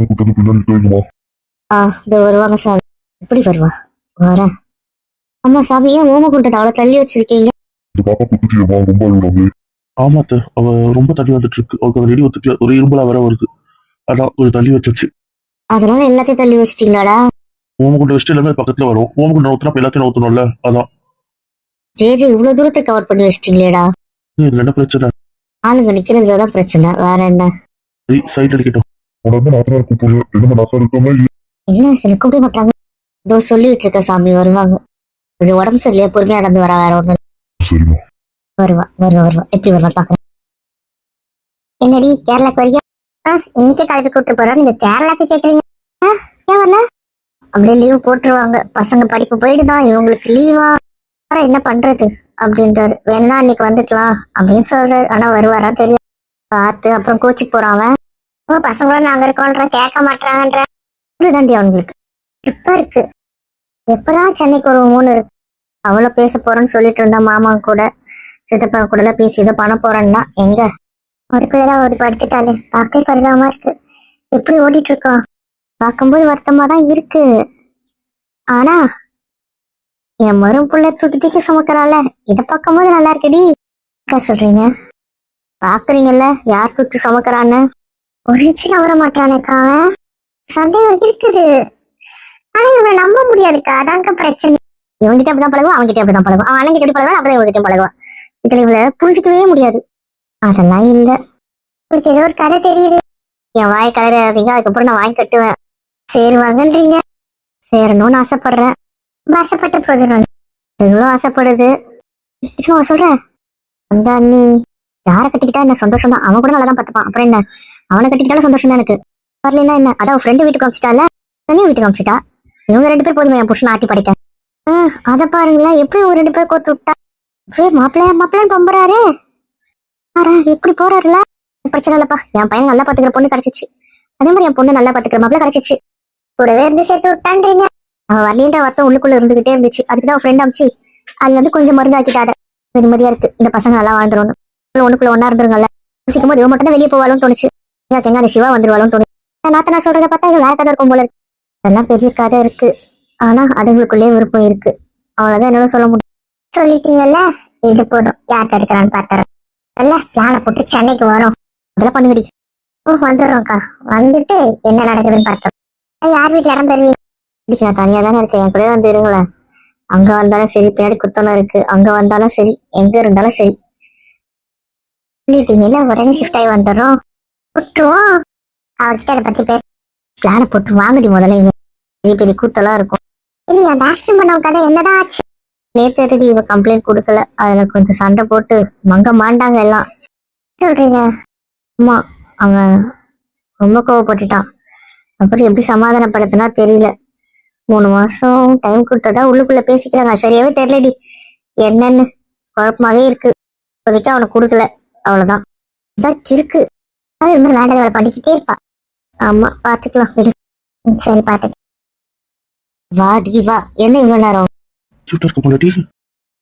கூட்டத்து பின்னாடி தெரியுமா? இந்த வருவாங்க சாமி. எப்படி வருவா? வரேன். அம்மா சாமி, ஏன் ஓம குண்டத்தை அவ்வளவு தள்ளி வச்சிருக்கீங்க? இந்த பாப்பா குத்துட்டியம்மா, ரொம்ப அழுகுறாங்க. ஆமாத்த, அவ ரொம்ப தள்ளி வந்துட்டு இருக்கு. அவளுக்கு ரெடி ஒத்துக்கல, ஒரு இரும்பலா வேற வருது. அதான் ஒரு தள்ளி வச்சாச்சு. அதனால எல்லாத்தையும் தள்ளி வச்சிட்டீங்களாடா? ஓமகுண்ட வச்சுட்டு எல்லாமே பக்கத்துல வரும். ஓமகுண்ட ஊத்துனா எல்லாத்தையும் ஊத்தணும்ல, அதான். ஜேஜே இவ்வளவு தூரத்தை கவர் பண்ணி வச்சிட்டீங்களேடா? இதுல என்ன பிரச்சனை? ஆளுங்க நிக்கிறதுலதான் பிரச்சனை, வேற என்ன? சைட் அடிக்கட்டும். உனக்கு நாத்தனார் கூப்பிடுறேன். என்னமா நாத்தனார் இருக்காம இல்லையா? என்ன சில கூப்பிட மாட்டாங்க? இதோ சொல்லிட்டு இருக்க சாமி, வருவாங்க. கொஞ்சம் உடம்பு சரியில்லையா, பொறுமையா நடந்து வரா, வேற ஒண்ணு. சரிம்மா. வருவா. எப்படி வருவா பாக்குறேன். என்னடி கேரளாக்கு வரியா? இன்னைக்கே காலைக்கு கூப்பிட்டு போறோம், நீங்க கேரளாக்கு கேக்குறீங்க? ஏன் வரல? அப்படியே லீவ் போட்டுருவாங்க. பசங்க படிப்பு போயிடுதான், இவங்களுக்கு லீவா? என்ன பண்றது அப்படின்றாரு. வேணா அன்னைக்கு வந்துக்கலாம் அப்படின்னு சொல்றாரு. ஆனா வருவாரா தெரியும். பார்த்து அப்புறம் கோச்சிக்கு போறான். பசங்களும் நாங்க இருக்கோன்ற கேட்க மாட்டாங்கன்ற தாண்டி அவங்களுக்கு இப்ப இருக்கு. எப்பதான் சென்னைக்கு வருவோமோன்னு இருக்கு. அவ்வளோ பேச போறேன்னு சொல்லிட்டு இருந்தா மாமா கூட சித்தப்பா கூட எல்லாம் பேசி இதை பண்ண போறேன்னா எங்க அதுக்குள்ளதான் ஓடி படுத்துட்டாலே. பார்க்க பரிதாபமா இருக்கு. எப்படி ஓடிட்டு இருக்கோம் பார்க்கும்போது வருத்தமா தான் இருக்கு. ஆனா என் மரும் புள்ள தூக்கி தூக்கி சுமக்கிறாள். இதை பார்க்கும்போது நல்லா இருக்குடி. சொல்றீங்க பாக்குறீங்கல்ல யார் தூக்கி சுமக்கிறான்னு. ஒரு சின்ன வர மாட்டானேக்கா, சந்தேகம் இருக்குது. ஆனா இவனை நம்ப முடியாதுக்கா, அதாங்க பிரச்சனை. இவங்கிட்ட அப்படிதான் பழகுவா, அவன்கிட்ட அப்படிதான் பழகுவா, அவன் அண்ணன் கிட்ட பழகுவா, அப்படிதான் இவங்கிட்ட பழகுவா. இதுல இவளை புரிஞ்சுக்கவே முடியாது. அதெல்லாம் இல்ல, உங்களுக்கு ஏதோ ஒரு கதை தெரியுது. என் வாய் கலராதீங்க, அதுக்கப்புறம் நான் வாங்கி கட்டுவேன். சேருவாங்கன்றீங்க, சேரணும்னு ஆசைப்படுறேன். ஆசைப்பட்ட பிரயோஜனம் எவ்வளவு ஆசைப்படுது. சும்மா சொல்றேன். அந்த அண்ணி யாரை கட்டிக்கிட்டா என்ன சந்தோஷம் தான், அவன் கூட நல்லாதான் பார்த்துப்பான். அப்புறம் என்ன, அவனை கட்டிக்கிட்டாலும் சந்தோஷம் தான் எனக்கு. வரலன்னா என்ன, அதான் ஃப்ரெண்டு வீட்டுக்கு அமிச்சிட்டால, தனியும் வீட்டுக்கு அமிச்சிட்டா. இவங்க 2 பேர் போதுமே என் புருஷன் ஆட்டி படிக்க. அதை பாருங்களேன், எப்படி ஒரு 2 பேர் கோத்து விட்டா. மாப்பிள்ளைன்னு பம்புறாரு. எப்படி போறாருல. பிரச்சனை இல்லப்பா, என் பையன் நல்லா பாத்துக்கிற பொண்ணு கிடைச்சிச்சு. அதே மாதிரி என் பொண்ணு நல்லா பாத்துக்கிற மாப்பிள்ள கிடைச்சிச்சு. கூடவே இருந்து சேர்த்து விட்டான்றீங்க. அவன் வரலன்ற வருத்தம் உள்ளுக்குள்ள இருந்துகிட்டே இருந்துச்சு. அதுக்குதான் ஃப்ரெண்ட் அமிச்சு அது கொஞ்சம் மருந்து ஆக்கிட்டாத. நிம்மதியா இருக்கு, இந்த பசங்க நல்லா வாழ்ந்துருவோம். ஒண்ணுக்குள்ள ஒன்னா இருந்துருங்கல்ல. யோசிக்கும் போது இவன் மட்டும் தான் வெளியே போவாலும் தோணுச்சு. எங்க அந்த சிவா வந்துருவாலும் தோணுச்சு. நாத்தனா சொல்றத பார்த்தா இது வேற கதை இருக்கும் போல இருக்கு. அதெல்லாம் பெரிய கதை இருக்கு. ஆனா அதுங்களுக்குள்ளே விருப்பம் இருக்கு. அவ்வளவுதான் என்னால சொல்ல முடியும். சொல்லிட்டீங்கல்ல, இது போதும். யார் தடுக்கிறான்னு பாத்துறேன். பிளான போட்டு சென்னைக்கு வரோம். அதெல்லாம் பண்ணுங்கடி. வந்துடுறோம்க்கா. வந்துட்டு என்ன நடக்குதுன்னு பார்த்தோம். யார் வீட்டுல இடம் தருவீங்க? நான் தனியா தானே இருக்கேன், என் கூட வந்து இருங்களேன். அங்க வந்தாலும் சரி, பின்னாடி குத்தலாம் இருக்கு. அங்க வந்தாலும் சரி, எங்க இருந்தாலும் சரி. சொல்லிட்டீங்கல்ல, உடனே ஷிஃப்ட் ஆகி வந்துடுறோம். விட்டுருவோம். அவர்கிட்ட அதை பத்தி பேச பிளான போட்டு வாங்கடி. முதல்ல இங்க பெரிய பெரிய கூத்தெல்லாம் இருக்கும். இல்லையா, அந்த ஆக்சிடென்ட் பண்ண கதை என்னதான் ஆச்சு? நேத்து இவ கம்ப்ளைண்ட் கொடுக்கல, அதுல கொஞ்சம் சண்டை போட்டு மங்க மாண்டாங்க எல்லாம். சொல்றீங்க? அம்மா, அவன் ரொம்ப கோவப்பட்டுட்டான். அப்புறம் எப்படி சமாதானப்படுத்தினா தெரியல. 3 மாசம் டைம் கொடுத்ததா உள்ளுக்குள்ள பேசிக்கிறாங்க. சரியாவே தெரியலடி என்னன்னு, குழப்பமாவே இருக்கு. இப்போதைக்கு அவனை கொடுக்கல, அவ்வளவுதான். இதான் இருக்கு. அது மாதிரி வேண்டாத வேலை பண்ணிக்கிட்டே இருப்பா. ஆமா, பாத்துக்கலாம் விடு. சரி, பாத்துக்கலாம். வாடி வா. என்ன இவ்வளவு நேரம்?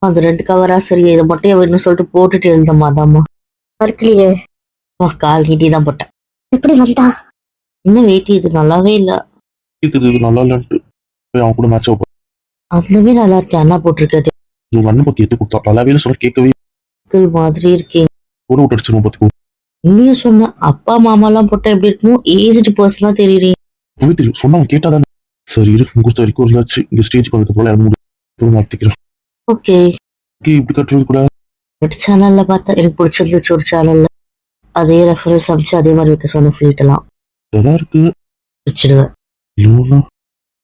அந்த 2 கவரா சரி, இதை மட்டும் வேணும்னு சொல்லிட்டு போட்டுட்டு எழுந்தம்மா. அதாம்மா ஒர்க்லயே கால் நீட்டி தான் போட்டேன். எப்படி வந்தா? இன்னும் வெயிட் இது நல்லாவே இல்ல. இது நல்லா இல்லன்ட்டு அவன் கூட மேட்ச் ஆகும். அதுலவே நல்லா இருக்கேன். அண்ணா போட்டிருக்காது உங்க அண்ணன் பத்தி எடுத்து கொடுத்தா நல்லாவே சொல்ல கேட்கவே மாதிரி இருக்கேன். ஒரு விட்டு அடிச்சிருவோம் பார்த்துக்கோ. இன்னும் சொன்னேன், அப்பா மாமா எல்லாம் போட்டா எப்படி இருக்கும்? ஏஜ்டு பர்சனா தெரியுறேன். தெரியும், சொன்னா கேட்டாதானே. சரி இரு, முகூர்த்த வரைக்கும் இருந்தாச்சு. இங்க ஸ்டேஜ் பண்ணதுக்கு போல இறங்க முடியும். மாத்திக்கிறேன். ஓகே, இப்படி கட்டுறது கூட ஒரு சேனல்ல பார்த்தா எனக்கு பிடிச்சிருந்துச்சு. ஒரு சேனல்ல அதே ரெஃபரன்ஸ் அமைச்சு அதே மாதிரி வைக்க சொன்ன ஃபிளீட் எல்லாம் நல்லா இருக்கு. வச்சிடுவேன்.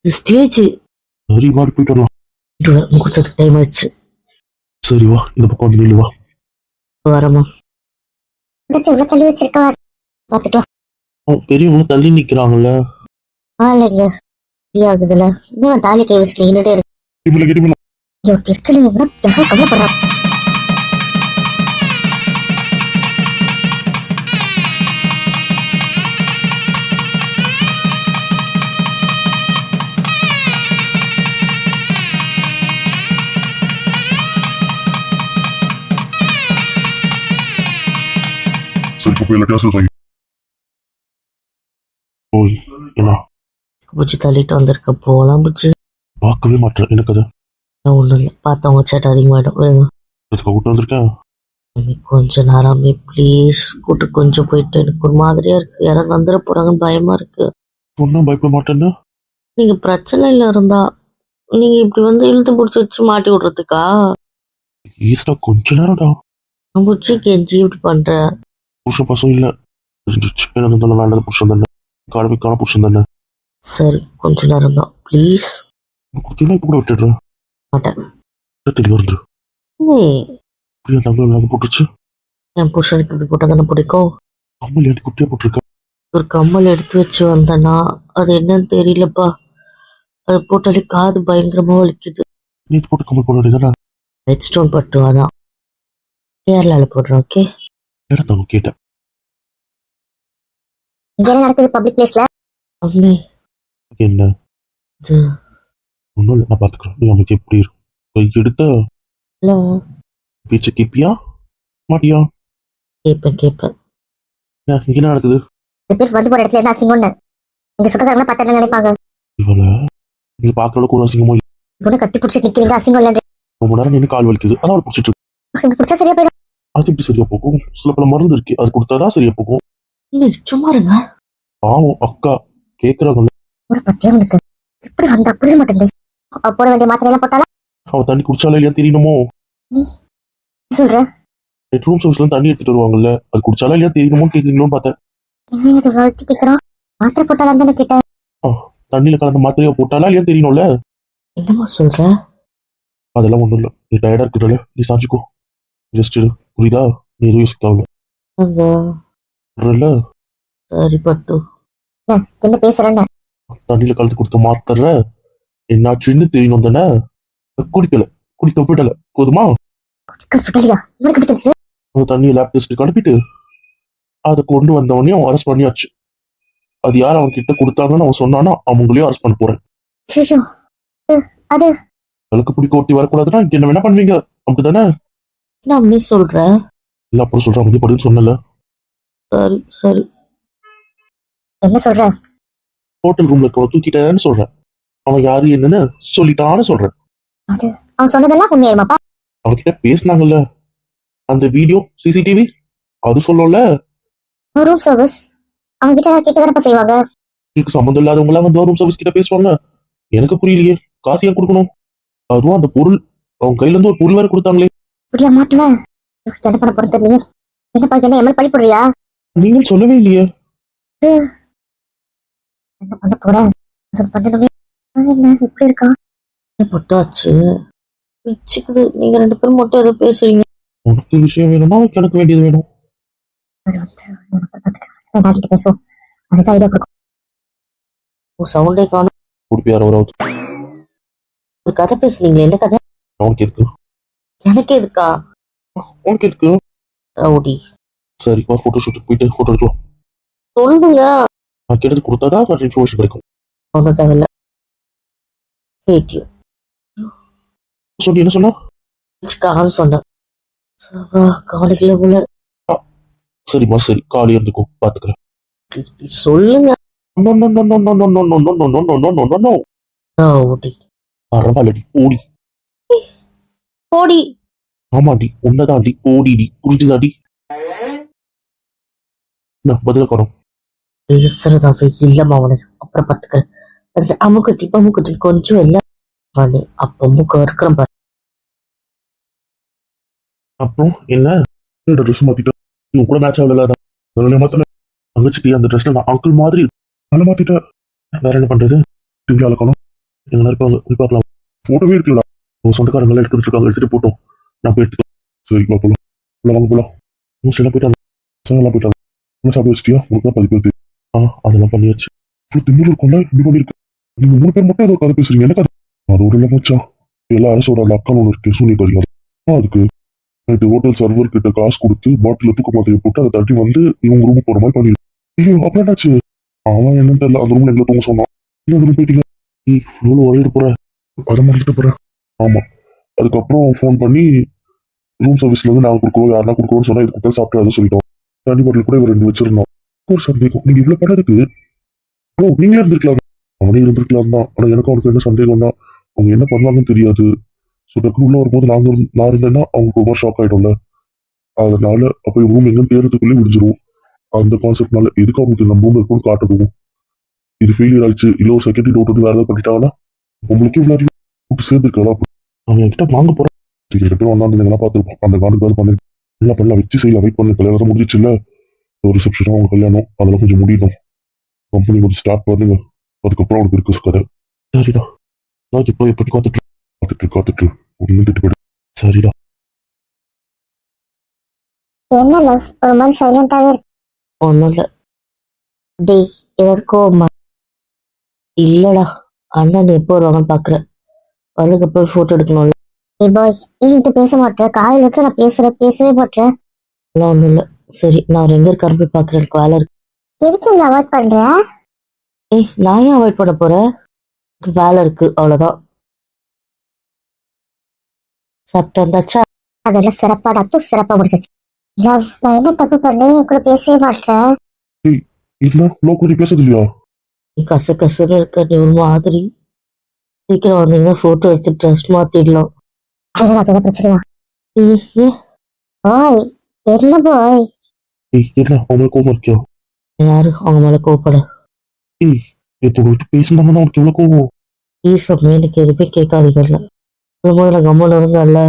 ஸ்டேஜ் சரி, மாறி போயிட்டு வரலாம். முகூர்த்தத்துக்கு டைம் ஆயிடுச்சு. சரி வா, இந்த பக்கம் வந்து நில்லு வா. வரமா தள்ளி வச்சிருக்க பாத்துக்கலாம். பெரியவங்க தள்ளி நிக்கிறாங்கல்ல. இல்லைங்க, ஆகுதுல. இன்னும் தாலி கை வச்சுட்டு நின்றுட்டே இருக்கு. கவலைப்படுறான். சரி, இப்போ எல்லாத்தையும் ஓய் என்ன புச்சி தள்ளிட்டு வந்திருக்க போகலாம் புச்சி. பார்க்கவே மாட்டேன் எனக்கு அதை ஒன்றும் இல்லை, பார்த்தவங்க சேட்டை அதிகமாகிடும். விடுங்க. அதுக்கு கூட்டு வந்திருக்கேன். இன்னைக்கு கொஞ்ச நேரமே ப்ளீஸ் கூட்டு கொஞ்சம் போயிட்டு, எனக்கு ஒரு மாதிரியா இருக்கு. யாராவது வந்துட போறாங்கன்னு பயமா இருக்கு. சொன்னா பயப்பட மாட்டேன்னு நீங்க பிரச்சனையில இருந்தா நீங்க இப்படி வந்து இழுத்து பிடிச்சி வச்சு மாட்டி விடுறதுக்கா? ஈஸ்டா கொஞ்ச நேரம்டா. புச்சி கெஞ்சி இப்படி பண்ற? புருஷன் பசம் இல்லை தெரிஞ்சிச்சு. எனக்கு இருந்தாலும் வேண்டாத புருஷன் தானே, கடமைக்கான புருஷன் தானே. சரி கொஞ்ச நேரம் தான் ப்ளீஸ். கொடுத்தீங்கன்னா இப்போ கூட விட்டுடுறேன். மாட்டேன். தெளிவாக இருந்துரு. ஏய், அப்படியே தங்க எனக்கு போட்டுருச்சு. என் புருஷனுக்கு இப்படி போட்டா தானே பிடிக்கும். கம்மல் ஏட்டி குட்டியா போட்டிருக்கேன். ஒரு கம்மல் எடுத்து வச்சு வந்தேன்னா அது என்னன்னு தெரியலப்பா. அது போட்டாலே காது பயங்கரமா வலிக்குது. நேற்று போட்டு கம்மல் போட வேண்டியதானே. ரெட் ஸ்டோன் பட்டு அதான் கேரளால போடுறேன். ஓகே நேரம் தங்க கேட்டேன். இங்க என்ன நடக்குது பப்ளிக் பிளேஸ்ல? அண்ணே என்ன இது ஒன்றும் இல்லை, நான் பார்த்துக்கிறேன். நீ அமைக்கு எப்படி இருக்கும் கை எடுத்த ஹலோ. பேச்சை கேட்பியா மாட்டியா? கேட்பேன். இங்கே என்ன நடக்குது? இந்த பேர் வந்து போற இடத்துல என்ன அசிங்கம்னு எங்க சொந்தக்காரங்க பார்த்தா என்ன நினைப்பாங்க? இவளை நீங்க பார்க்குற அளவுக்கு ஒரு அசிங்கமோ இல்லை. பொண்ணு கட்டி பிடிச்சி நிக்கிறீங்க, அசிங்கம் இல்லைன்னு. ரொம்ப நேரம் நின்று கால் வலிக்குது, அதான் அவளை பிடிச்சிட்டு இருக்கு. எனக்கு பிடிச்சா சரியா போயிடும். அது எப்படி சரியா போகும்? சில பல மருந்து இருக்கு, அது கொடுத்தாதான் சரியா போகும். இல்லை சும்மா இருங்க. பாவம் அக்கா கேட்கறாங்கல்ல. ஒரு பத்தியம் உனக்கு இப்படி வந்தா புரிய மாட்டேங்குது. அவ போட வேண்டிய மாத்திரை எல்லாம் போட்டாலும் அவ தண்ணி குடிச்சாலும் இல்லையா தெரியணுமோ? சொல்ற ரூம் சர்வீஸ்ல தண்ணி எடுத்துட்டு வருவாங்கல்ல, அது குடிச்சாலும் இல்லையா தெரியணுமோ கேட்கறீங்களோன்னு பார்த்தேன். என்ன இது வளர்த்து கேட்கறான்? மாத்திரை போட்டாலும் தானே கேட்டேன். தண்ணியில கலந்த மாத்திரையை போட்டாலும் இல்லையா தெரியணும்ல. என்னம்மா சொல்ற? அதெல்லாம் ஒண்ணும் இல்லை, நீ டயர்டா இருக்கிறல, நீ சாஞ்சிக்கோ, ரெஸ்ட் எடு, புரியுதா? நீ எதுவும் யோசிக்காவில்ல சரி பட்டு. என்ன பேசுறேன்னு தண்ணியில கலந்து கொடுத்த மாத்திரை என்னாச்சுன்னு தெரியணும் தானே. குடிக்க விடல போதுமா? விடலையா? இவனுக்கு பிடிச்சிருச்சு. அந்த தண்ணியை லேப் டெஸ்ட்டுக்கு அனுப்பிட்டு அதை கொண்டு வந்தவனையும் அவன் அரெஸ்ட் பண்ணியாச்சு. அது யார் அவன் கிட்ட கொடுத்தாங்கன்னு அவன் சொன்னானா அவங்களையும் அரெஸ்ட் பண்ண போறேன். ஐயோ, அது எனக்கு பிடிக்க ஒட்டி வரக்கூடாதுன்னா இங்க என்ன வேணா பண்ணுவீங்க, அப்படித்தானே? என்ன அம்மி சொல்ற? இல்ல அப்புறம் சொல்றேன், அமைதி படுன்னு சொன்னல. சரி என்ன சொல்ற? ஹோட்டல் ரூம்ல இருக்கவன் தூக்கிட்டேன்னு சொல்றேன். அவன் யாரு என்னன்னு சொல்லிட்டான்னு சொல்றேன். அது அவன் சொன்னதெல்லாம் உண்மையாயிருமாப்பா? அவன்கிட்ட பேசினாங்கல்ல அந்த வீடியோ சிசிடிவி, அது சொல்லல. ரூம் சர்வீஸ் அவங்க கிட்ட கேட்கதானப்பா செய்வாங்க. இதுக்கு சம்மந்தம் இல்லாதவங்களா வந்து ரூம் சர்வீஸ் கிட்ட பேசுவாங்க. எனக்கு புரியலையே, காசு ஏன் கொடுக்கணும்? அதுவும் அந்த பொருள் அவங்க கையில இருந்து ஒரு பொருள் வேற கொடுத்தாங்களே. இப்படியா மாட்டுவேன்? என்ன பண்ண போறது தெரியலையே. என்னப்பா என்ன எம்எல் படி போடுறியா? நீங்கள் சொல்லவே இல்லையே. என்ன பண்ண போறேன்? பண்ணணுமே. என்ன இப்படி இருக்கா? பொட்டாச்சு வச்சுக்குது. நீங்க ரெண்டு பேரும் மட்டும் ஏதோ பேசுறீங்க. உனக்கு விஷயம் வேணுமா எனக்கு வேண்டியது வேணும்? அது வந்து டாடிட்ட பேசுவோம். அதுதான் ஐடியா கொடுக்கும். சவுண்டே காணும். குடிப்பியார் ஒரு ஒரு கதை பேசுனீங்களே, என்ன கதை? உனக்கு எதுக்கு? எனக்கு எதுக்கா? உனக்கு எதுக்கு? ரவுடி. சரி வா, போட்டோ ஷூட்டுக்கு போயிட்டு போட்டோ எடுக்கலாம். சொல்லுங்க. நான் கேட்டது கொடுத்தாதான் கரெக்ட் இன்ஃபர்மேஷன் கிடைக்கும். ஒன்றும் தேவையில்ல. Hate you. சொல்லி என்ன சொன்னா? சொன்னேன். கவனிக்கல போல. சரிம்மா சரி, காலி இருந்துக்கோ, பாத்துக்கிறேன். ப்ளீஸ் சொல்லுங்க. ரவுடி. பரவாயில்லடி போடி. போடி. ஆமாடி உன்னதாண்டி, போடிடி, புரிஞ்சுதாடி? பதில காணும் பேசுறதாவே இல்லம்மா அவனுக்கு. அப்புறம் பாத்துக்கிறேன். அமுக்கட்டி கொஞ்சம் இல்ல அவனு அப்ப மூக்க இருக்கிற பாரு. அப்புறம் என்ன ட்ரெஸ் மாத்திட்டேன், இவன் கூட மேட்ச் ஆகல. மாத்தின தங்கச்சிட்டி அந்த ட்ரெஸ்ல நான் அங்கிள் மாதிரி நல்லா மாத்திட்டேன். வேற என்ன பண்றது? டிவில அழக்கணும், எங்க இருப்பாங்க போய் பார்க்கலாம். போட்டோவே எடுக்கலாம், உங்க சொந்தக்காரங்க எடுத்துட்டு இருக்காங்க, எடுத்துட்டு போட்டோம், நான் போய் எடுத்துக்கலாம். சரி போலாம், வாங்க போலாம். மூச்சு எல்லாம் போயிட்டாங்க, பசங்க போயிட்டாங்க. சாப்பிட வச்சிட்டியா? உங்களுக்கு 10 பேர். அதெல்லாம் பண்ணியாச்சு. திமுரு இருக்கும்ல, இப்படி பண்ணிருக்கு. நீங்க 3 பேர் மட்டும் ஏதோ கதை பேசுறீங்க, எனக்கு அது ஒரு இல்லை மச்சா. எல்லா அரசோட அக்கா ஒன்று இருக்கு, சூனியக்காரி. அதுக்கு நைட்டு ஹோட்டல் சர்வர் கிட்ட காசு கொடுத்து பாட்டில தூக்க மாத்திரையை போட்டு அதை தட்டி வந்து இவங்க ரூமுக்கு போற மாதிரி பண்ணிருக்கு. ஐயோ அப்புறம் என்னாச்சு? அவன் என்னன்னு தெரியல, அந்த ரூம்ல எங்களை தூங்க சொன்னான். இல்லை அந்த ரூம் போயிட்டீங்க, இவ்வளோ வரையிட்டு போற, அதை முடிச்சுட்டு போறேன். ஆமா, அதுக்கப்புறம் ஃபோன் பண்ணி ரூம் சர்வீஸ்ல இருந்து நாங்கள் கொடுக்குறோம், யாருன்னா கொடுக்குறோம்னு சொன்னா இதுக்கு சாப்பிட்டு அதை சொல்லிட்டோம். தண்ணி பாட்டில் கூட இவர் 2 வச்சிருந்தோம். ஒரு சந்தேகம், நீங்க இவ்வளவு பண்ணதுக்கு ஓ நீங்களே இருந்திருக்கலாம். அவனே இருந்திருக்கலாம் தான். ஆனா எனக்கு அவனுக்கு என்ன சந்தேகம்னா அவங்க என்ன பண்ணுவாங்கன்னு தெரியாது. ஸோ டக்குனு உள்ள வரும்போது நான் இருந்தேன்னா அவங்களுக்கு ரொம்ப ஷாக் ஆயிடும்ல. அதனால அப்ப இவங்க ரூம் எங்கன்னு தேடுறதுக்குள்ளே விடிஞ்சிரும். அந்த கான்செப்ட்னால எதுக்கு அவங்களுக்கு நம்ம ரூம் இருக்குன்னு காட்டணும். இது ஃபெயிலியர் ஆயிடுச்சு இல்ல ஒரு செகண்ட் டவுட் வந்து வேற ஏதாவது பண்ணிட்டாங்கன்னா உங்களுக்கு இவ்வளோ கூப்பிட்டு சேர்ந்துருக்கலாம். அவங்க என்கிட்ட வாங்க போறேன். ரெண்டு பேரும் வந்தாங்க பார்த்துருப்போம். அந்த கார்டுக்கு வேலை பண்ணி எல்லாம் பண்ணலாம் வச்சு செய்யலாம். வெயிட் பண்ணி கல்யாணம் முடிஞ்சிச்சு இல்ல. ஒரு ரிசப்ஷன் அவங்க கல்யாணம் அதெல்லாம் கொஞ்சம் முடியணும். கம்பெனி கொஞ்சம் ஸ்டார்ட் பண்ணுங்க. அதுக்கப்புறம் அவனுக்கு இருக்கு கதை. சரிடா நான் இப்போ எப்படி காத்துட்டு ஒன்று போயிடு. சரிடா. என்ன லவ் ஒரு மாதிரி சைலண்டாவே இருக்கு. ஒன்றும் இல்லை. டேய் எதற்கோமா இல்லடா, அண்ணன் எப்போ வருவாங்கன்னு பார்க்குறேன். அதுக்கப்புறம் ஃபோட்டோ எடுக்கணும்ல. ஏய் பாய், நீ என்கிட்ட பேச மாட்டேன். காலையில இருந்து நான் பேசவே மாட்டேன். அதெல்லாம் ஒன்றும் இல்லை. சரி நான் அவர் எங்கே இருக்காருன்னு போய் பார்க்குறேன். எனக்கு வேலை இருக்கு. எதுக்கு இந்த அவாய்ட் பண்ற? ஏய் நான் ஏன் அவாய்ட் பண்ண போகிறேன்? எனக்கு வேலை இருக்கு அவ்வளோதான். சாப்பிட்டு வந்தாச்சா? அதெல்லாம் சிறப்பா முடிச்சிச்சு. லவ் நான் என்ன தப்பு பண்ணேன்? என் கூட பேசவே மாட்டேன். என்ன லோக்கல் நீ பேசுறது இல்லையா? நீ கசன்னு இருக்க. நீ ஒரு மாதிரி. சீக்கிரம் வந்தீங்கன்னா ஃபோட்டோ எடுத்து ட்ரெஸ் மாற்றிடலாம். அதெல்லாம் அது பிரச்சனையா? ஏன் பாய் என்ன பாய்? என்ன அவங்களுக்கு கோபம் இருக்கியா? யாரு அவங்க மேலே கோவப்பட? நேற்று உங்கள்கிட்ட பேசினாங்கன்னா அவனுக்கு எவ்வளோ கோபம். ஈசமே எனக்கு எதுவுமே கேட்காதீங்கல்ல. முதல்ல கம்மன் இருங்கல்ல.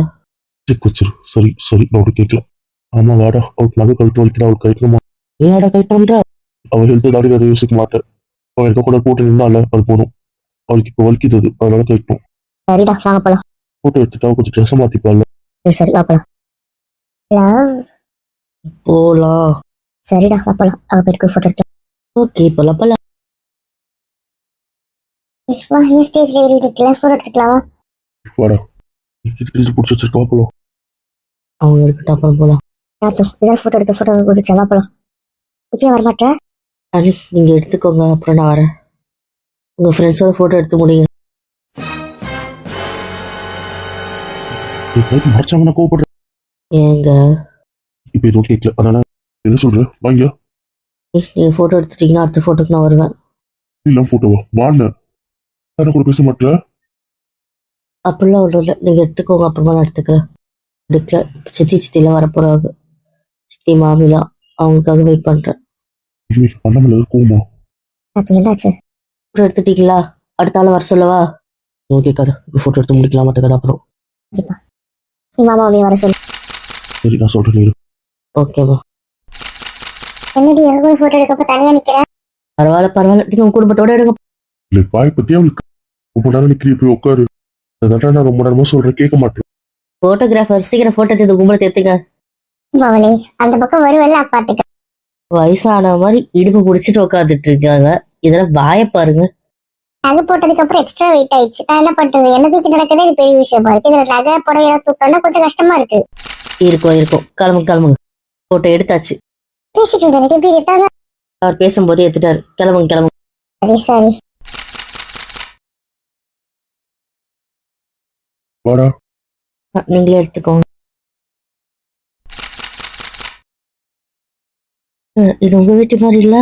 வச்சிரு. சரி நான் அவனுக்கு கேட்கல. ஆமா வாடா அவளுக்கு நகை கழுத்து வலிக்கிறா. அவளுக்கு கழிக்கணுமா? ஏன்டா கைட்டான்ற? அவள் ஹெல்த் தாடி அதை யோசிக்க மாட்டேன். அவன் இருக்க கூட போட்டு நின்னால அது போதும். அவளுக்கு இப்போ வலிக்குது அதனால கேட்கணும். சரிடா வாங்க போலாம். போட்டோ எடுத்துட்டா கொஞ்சம் ட்ரெஸ் மாத்திப்பால. சரி வா போலாம். லவ் போலாம். சரிடா வா போலாம். அவ போயிட்டு போட்டோ எடுத்து ஓகே போலாம். வா. ஏன் ஸ்டேஜ்ல ஏறி நிக்கல? போட்டோ எடுத்துக்கலாம். வாடா பிடிச்சி வச்சிருக்கா போலாம். அவங்க இருக்கட்டும் அப்புறம் போலாம். இதான் போட்டோ குதிச்சா. வா போலாம். இப்பயும் வரமாட்டேன். அது நீங்க எடுத்துக்கோங்க அப்புறம் நான் வரேன். உங்க ஃப்ரெண்ட்ஸோட போட்டோ எடுத்து முடியுங்க. மறைச்சாங்கன்னா கோவப்படுறேன். ஏங்க இப்போ எதுவும் கேட்கல அதனால என்ன சொல்றேன் வாங்க. நீங்க போட்டோ எடுத்துட்டீங்கன்னா அடுத்த போட்டோக்கு நான் வருவேன். இல்லாம போட்டோவா வாண்ண யாரும் கூட பேச மாட்டேன். அப்படிலாம் ஒன்றும் இல்லை. நீங்க எடுத்துக்கோங்க அப்புறமா நான் எடுத்துக்கிறேன். எடுக்கல. சித்திலாம் வரப்போறாங்க. சித்தி மாமிலாம் அவங்களுக்காக வெயிட் பண்றேன். அண்ணாமலை கோவமா? அது என்னாச்சு? போட்டோ எடுத்துட்டீங்களா? அடுத்த ஆள் வர சொல்லவா? ஓகே கதை போட்டோ எடுத்து முடிக்கலாம். மற்ற கதை அப்புறம். மாமாவையும் வர சொல்லு. சரி நான் சொல்றேன் நீ. ஓகேம்மா. என்னடி எங்க போட்டோ எடுக்கப்ப தனியா நிக்கிறேன்? பரவாயில்ல நீங்க உங்க குடும்பத்தோட எடுங்க. இல்லை பாய் பத்தி அவளுக்கு ரொம்ப நேரம் நிக்கிறீ போய் உட்காரு. அதான் நான் ரொம்ப நேரமா சொல்றேன் கேட்க மாட்டேன். போட்டோகிராஃபர் சீக்கிரம் போட்டோ எடுத்து கும்பலை தேத்துங்க. அவளே அந்த பக்கம் வருவல்ல பாத்துக்க. வயசான மாதிரி இடுப்பு பிடிச்சிட்டு உட்காந்துட்டு இருக்காங்க. இதெல்லாம் வாய பாருங்க. நகை போட்டதுக்கு அப்புறம் எக்ஸ்ட்ரா வெயிட் ஆயிடுச்சு. நான் என்ன பண்றது? என்ன தூக்கி நடக்குது இது பெரிய விஷயமா இருக்கு. இதுல நகை புடவையெல்லாம் தூக்கம்னா கொஞ்சம் கஷ்டமா இருக்கு. இருக்கும் கிளம்புங்க. போட்டோ எடுத்தாச்சு. பேசிட்டு இருந்தேன் எப்படி எடுத்தாங்க? அவர் பேசும்போது எடுத்துட்டாரு. கிளம்புங்க. சரி வாடா நீங்களே எடுத்துக்கோங்க. இது உங்க வீட்டு மாதிரி இல்ல?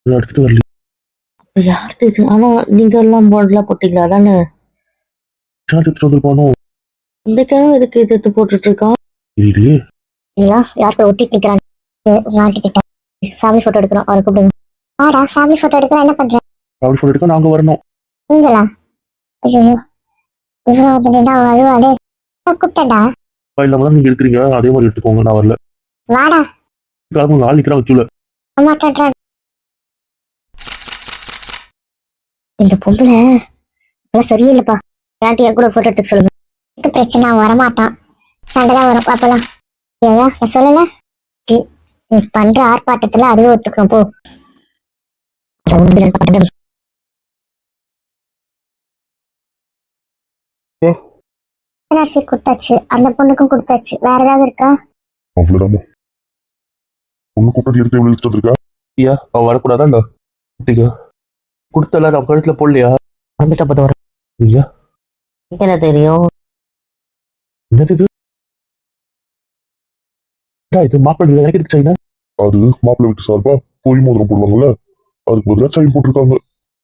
நான் எடுத்துட்டு வரல. யாரு இது? ஆனா நீங்க எல்லாம் போர்டெல்லாம் போட்டீங்களா? தானே எடுத்துட்டு வந்துருப்பானோ. இந்த கிழமை எதுக்கு இது எடுத்து போட்டுட்டு இருக்கான்? இல்லையே இல்லையா? யார்கிட்ட ஒட்டிட்டு நிக்கிறாங்க? ஃபேமிலி போட்டோ எடுக்கிறோம். அவரை கூப்பிடுங்க. வாடா ஃபேமிலி போட்டோ எடுக்கிறோம். என்ன பண்றேன்? அப்படி போட்டோ எடுக்க நாங்க வரணும். நீங்களா? ஐயோ இவ்வளவு வந்துட்டா வருவாளே. கூப்பிட்டேன்டா. இல்லாம தான் நீங்க எடுக்கிறீங்க அதே மாதிரி எடுத்துக்கோங்க. நான் வரல. வாடா. கிளம்புங்க ஆள் நிக்கிறான் வச்சுல. மாட்டேன். இந்த பொம்பளை சரியில்லைப்பா. ஏன்ட்டி கூட போட்டோ எடுத்துக்க சொல்லுங்க. பிரச்சனை வரமாட்டான். சண்டைதான் வரும். பாப்பலாம். ஏதா நான் சொல்லல. நீ பண்ற ஆர்ப்பாட்டத்துல அதுவே ஒத்துக்கணும் போ. கொடுத்தாச்சு. அந்த பொண்ணுக்கும் கொடுத்தாச்சு. வேற ஏதாவது இருக்கா? அவ்வளவுதாமா. பொண்ணு கூப்பிட்டு எடுத்து எவ்வளவு எடுத்துட்டு வந்திருக்கா? ஐயா அவன் வரக்கூடாதாண்டா. கொடுத்தல நான் கழுத்துல போடலையா? வந்துட்டு அப்போ வர. ஐயா என்ன தெரியும்? என்னது இது? இது மாப்பிள்ளை எனக்கு இருக்கு. சைனா அது மாப்பிள்ளை வீட்டு சார்பா பொய் மோதிரம் போடுவாங்கல்ல அதுக்கு பதிலா செயின் போட்டிருக்காங்க.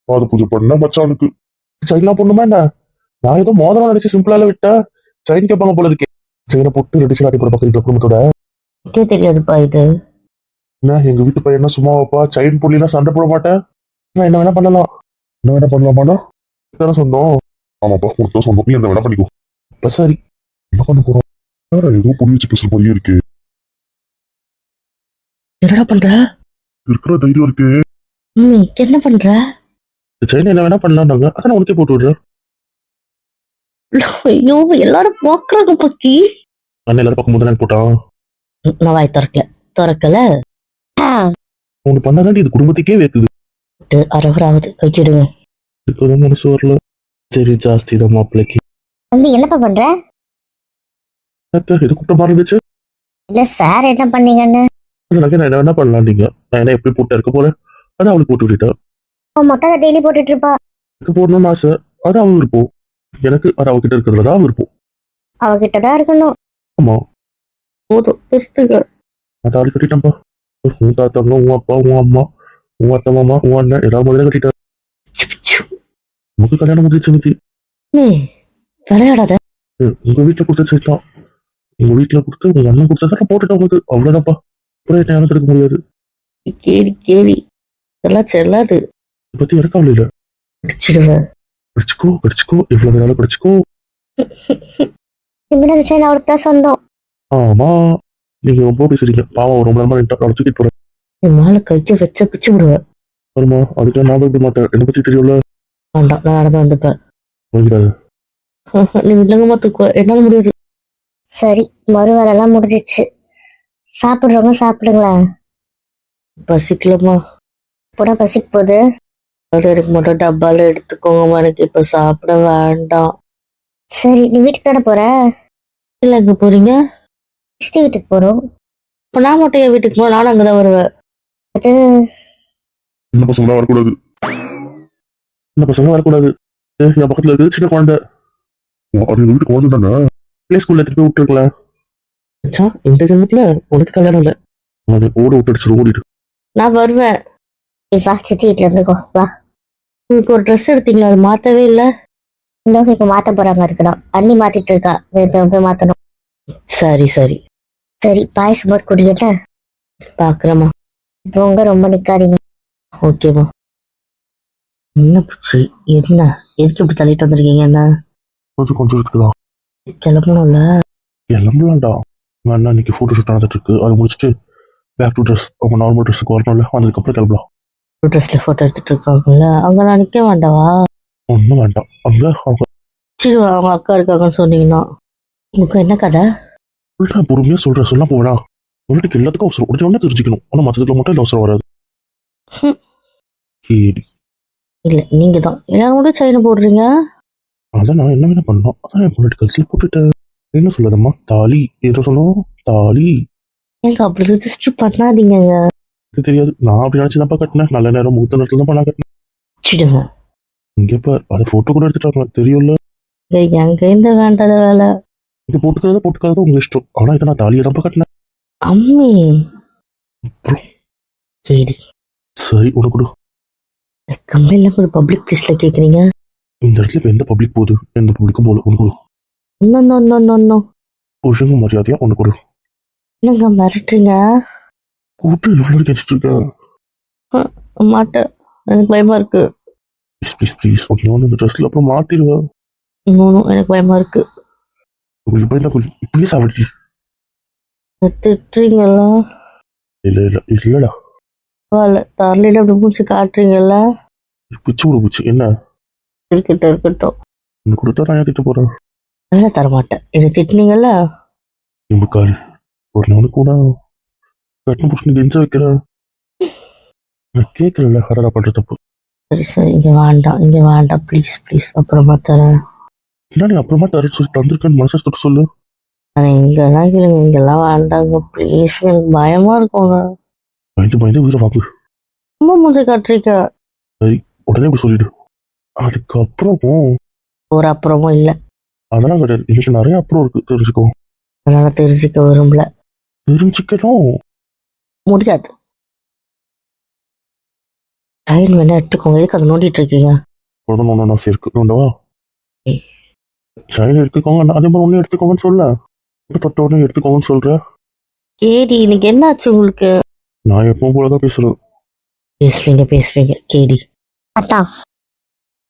பாத பூஜை பண்ண மச்சானுக்கு. செயின்லாம் போடணுமா என்ன? நான் ஏதோ மோதிரம் நினைச்சு சிம்பிளால விட்டா செயின் கேட்பாங்க போல இருக்கே. செயினை போட்டு ரெடிச்சு காட்டி போற பக்கத்துல குடும்பத்தோட. எனக்கே தெரியாதுப்பா இது. என்ன எங்க வீட்டு பையன் சும்மா வைப்பா, செயின் போடலாம் சண்டை போட மாட்டேன். நான் என்ன வேணா பண்ணலாம். என்ன வேணா பண்ணலாமாண்ணா? தானே சொந்தம். ஆமாப்பா, உனக்கு தான் சொந்தம். நீ என்ன வேணா பண்ணிக்கோ. இப்ப சரி. என்ன பண்ண போறோம்? வேற ஏதோ பொண்ணு வச்சு பேசுற மாதிரியே இருக்கு. என்னடா பண்ற? இருக்கிற தைரியம் இருக்கு. என்ன பண்ற? இந்த செயின் என்ன வேணா பண்ணலாம்னாங்க, அதான் உனக்கே போட்டு விடுறேன். ஐயோ, எல்லாரும் பாக்குறாங்க பக்கி. அண்ணன் எல்லாரும் பார்க்கும்போது நான் போட்டான். நான் வாய் திறக்கல. உனக்கு பண்ணாதான் இது குடும்பத்துக்கே வைக்குது. அரவராவது கைச்சிடுங்க. இப்போதான் மனசு வரல. சரி, ஜாஸ்தி தான் மாப்பிள்ளைக்கு. தம்பி என்னப்பா பண்ற? இது கூட்ட மாதிரி இருந்துச்சு. இல்ல சார் என்ன பண்ணீங்கன்னு. எனக்கு நான் என்ன வேணா பண்ணலாம். நீங்க நான் என்ன எப்படி போட்டு இருக்க போறேன், அதை அவளுக்கு போட்டு விட்டுட்டேன். அவன் மொட்டை டெய்லி போட்டுட்டு இருப்பா. எனக்கு போடணும்னு ஆசை, அது அவ விருப்பம். எனக்கு அது அவகிட்ட இருக்கிறதா விருப்பம். அவகிட்டதான் இருக்கணும். ஆமா, போதும் பெருசுங்க. நான் தாலி கட்டிட்டேன்ப்பா. உன் தாத்தாங்க, உன் அப்பா, உன் அம்மா, உன் அத்தை மாமா, உன் அண்ணன் எல்லாரும் முதல்ல கட்டிட்டேன். உனக்கு கல்யாணம் முடிச்சு இன்னைக்கு. விளையாடாத. உங்க வீட்டுல கொடுத்த சேர்த்தான். உங்க வீட்டுல கொடுத்து உங்க அண்ணன் கொடுத்ததான் போட்டுட்டேன் உங்களுக்கு. அவ்வளவுதான்ப்பா. அப்புறம் என்ன யாரும் தடுக்க முடியாது. கேலி இதெல்லாம் செல்லாது. இதை பத்தி எனக்கு அவ்வளவு இல்ல. அடிச்சிடுவேன். கடிச்சுக்கோ எவ்வளவு வேணாலும் கடிச்சுக்கோ. இந்த சைடு அவளுக்கு தான் சொந்தம். ஆமா, நீங்க ரொம்ப பேசுறீங்க. பாவம் ரொம்ப நேரமா நான் தூக்கிட்டு போறேன். என் மேல கைக்க வச்ச பிச்சு விடுவேன். வருமா, அதுக்கு நான் விட மாட்டேன். என்னை பத்தி தெரியும்ல. வேண்டாம், நான் நடந்து வந்துப்பேன். வாங்கிடாது. நீ இல்லங்கம்மா தூக்குவ, என்னால முடியாது. சரி, மறு வேலைலாம் முடிஞ்சிச்சு. சாப்பிடுறவங்க சாப்பிடுங்களேன். பசிக்கலம்மா. புட பசிக்கு போகுது. எனக்கு மட்டும் டப்பால எடுத்துக்கோங்கம்மா, எனக்கு இப்ப சாப்பிட வேண்டாம். சரி, நீ வீட்டுக்கு தானே போற? இல்ல, எங்க போறீங்க? சித்தி வீட்டுக்கு போறோம். இப்ப நான் மட்டும் என் வீட்டுக்கு போனா நானும் அங்கதான் வருவேன். அது சின்ன பசங்களாம் வரக்கூடாது. இந்த பசங்க வரக்கூடாது. என் பக்கத்துல இருக்குது சின்ன குழந்தை. அது எங்க வீட்டுக்கு வந்து தானே. பிளே ஸ்கூல்ல திருப்பி விட்டுருக்கலாம். இந்த ஜென்மத்துல உனக்கு கல்யாணம் இல்லை. அது ஓட விட்டு ஓடிட்டு. நான் வருவேன். நீ வா, சித்தி வீட்டுல இருந்துக்கோ வா. உங்களுக்கு ஒரு ட்ரெஸ் எடுத்தீங்களா? அது மாத்தவே இல்ல. இன்னும் இப்ப மாத்த போறாங்க. இருக்கலாம், அண்ணி மாத்திட்டு இருக்கா. போய் மாத்தணும். சரி சரி சரி, பாயசம் போட்டு குடிக்கட்ட. பாக்குறேம்மா. பொங்க ரொம்ப நிக்காதீங்க. ஓகேம்மா. என்ன பூச்சி, என்ன எதுக்கு இப்படி தள்ளிட்டு வந்திருக்கீங்க? என்ன கொஞ்சம் இருக்குதான். கிளம்பணும்ல. எல்லாம்லாம்டா. உங்க அண்ணா இன்னைக்கு போட்டோ ஷூட் நடந்துட்டு இருக்கு. அதை முடிச்சுட்டு பேக் டு ட்ரெஸ், அவங்க நார்மல் ட்ரெஸ்ஸுக்கு வரணும்ல. அதுக்கப்புறம் கிளம்பலாம். ட்ரெஸ்ல போட்டோ எடுத்துட்டு இருக்காங்கல்ல, அங்க நான் நிக்க வேண்டாவா? ஒன்றும் வேண்டாம். அங்க அவங்க சரி, அவங்க அக்கா இருக்காங்கன்னு சொன்னீங்கன்னா. உங்களுக்கு என்ன கதை? பொறுமையா சொல்றேன். சொல்ல போவேனா? உங்களுக்கு எல்லாத்துக்கும் அவசரம். உடனே தெரிஞ்சுக்கணும். ஆனா மற்றதுக்கு மட்டும் இந்த அவசரம் வராது. சரி, இல்ல, நீங்க தான் எல்லாரும் கூட செயினை போடுறீங்க. அதான் நான் என்ன வேணா பண்ணோம். அதான் என் பொண்ணு கல்சியில் போட்டுட்டேன். என்ன சொல்லுதம்மா? தாலி ஏதோ சொல்லணும். தாலி எனக்கு அப்படி ரெஜிஸ்டர் பண்ணாதீங்க. எனக்கு தெரியாது. நான் அப்படி நினைச்சுதான்ப்பா கட்டினேன். நல்ல நேரம் முகூர்த்த நேரத்துல தான் நான் கட்டினேன். சிடுங்க. இங்க பார், அதை போட்டோ கூட எடுத்துட்டாங்க. தெரியும்ல. எங்க இந்த வேண்டாத வேலை. இங்க போட்டுக்கிறத உங்க இஷ்டம். ஆனா இதை நான் தாலியை தான் கட்டினேன். அம்மி. அப்புறம் சரி சரி, உனக்கு கொடு. கம்பெனில ஒரு பப்ளிக் பிளேஸ்ல கேக்குறீங்க. இந்த இடத்துல இப்ப எந்த பப்ளிக் போகுது? எந்த பப்ளிக்கும் போல. உனக்கு கொடு. இன்னும் புருஷங்க மரியாதையா உனக்கு கொடு. என்னங்க மிரட்டுறீங்க? கூட்டு இவ்வளவு கேட்டுட்டு இருக்க. மாட்டேன், எனக்கு பயமா இருக்கு. ப்ளீஸ் ஒன்னு இந்த ட்ரெஸ்ல அப்புறம் மாத்திடுவேன். இன்னொன்னும் எனக்கு பயமா இருக்கு. பயந்தா கொள்ளி இப்படியே சாப்பிட்டு. திட்டுறீங்களா? இல்லடா. பரவாயில்ல, தரலையில அப்படி பூச்சி காட்டுறீங்கல்ல. பிச்சு விடு பிச்சு. என்ன இருக்கட்டும். உனக்கு கொடுத்தா நான் ஏன் திட்ட போறேன்? நல்லா தரமாட்டேன். என்ன திட்டுனீங்கல்ல. கால் ஒரு நாள் கூட கட்டின புருஷன் கெஞ்ச வைக்கிறேன். நான் கேட்கல. ஹரடா பண்ற தப்பு. சரி, இங்க வேண்டாம் ப்ளீஸ். அப்புறமா தரேன். என்ன நீ அப்புறமா தர சொல்லி தந்திருக்கேன்னு மனசை தொட்டு சொல்லு. இங்கெல்லாம் கேளுங்க, இங்கெல்லாம் வேண்டாங்க ப்ளீஸ். எனக்கு பயமா இருக்குங்க. பயந்து உயிரை வாங்கு. ரொம்ப மூஞ்சை காட்டுறீங்க. சரி, உடனே இப்படி சொல்லிடு. அதுக்கப்புறம் ஒரு அப்புறமும் இல்லை. அதெல்லாம் கிடையாது. எனக்கு நிறைய அப்புறம் இருக்கு, தெரிஞ்சுக்கோ. அதனால தெரிஞ்சுக்க விரும்பல. தெரிஞ்சுக்கணும் முடியாது. ட்ரெயின் வேணா எடுத்துக்கோங்க, எதுக்கு அதை நோண்டிட்டு இருக்கீங்க? உடனே ஒன்று நான் சேர்க்கு நோண்டவா? ஏய். சைன் எடுத்துக்கோங்க, அதே மாதிரி ஒன்று எடுத்துக்கோங்கன்னு சொல்ல. தொட்ட உடனே எடுத்துக்கோங்கன்னு சொல்ற. கேடி, இன்னைக்கு என்னாச்சு உங்களுக்கு? நான் எப்பவும் போலதான் பேசுறேன். பேசுவீங்க கேடி. அத்தா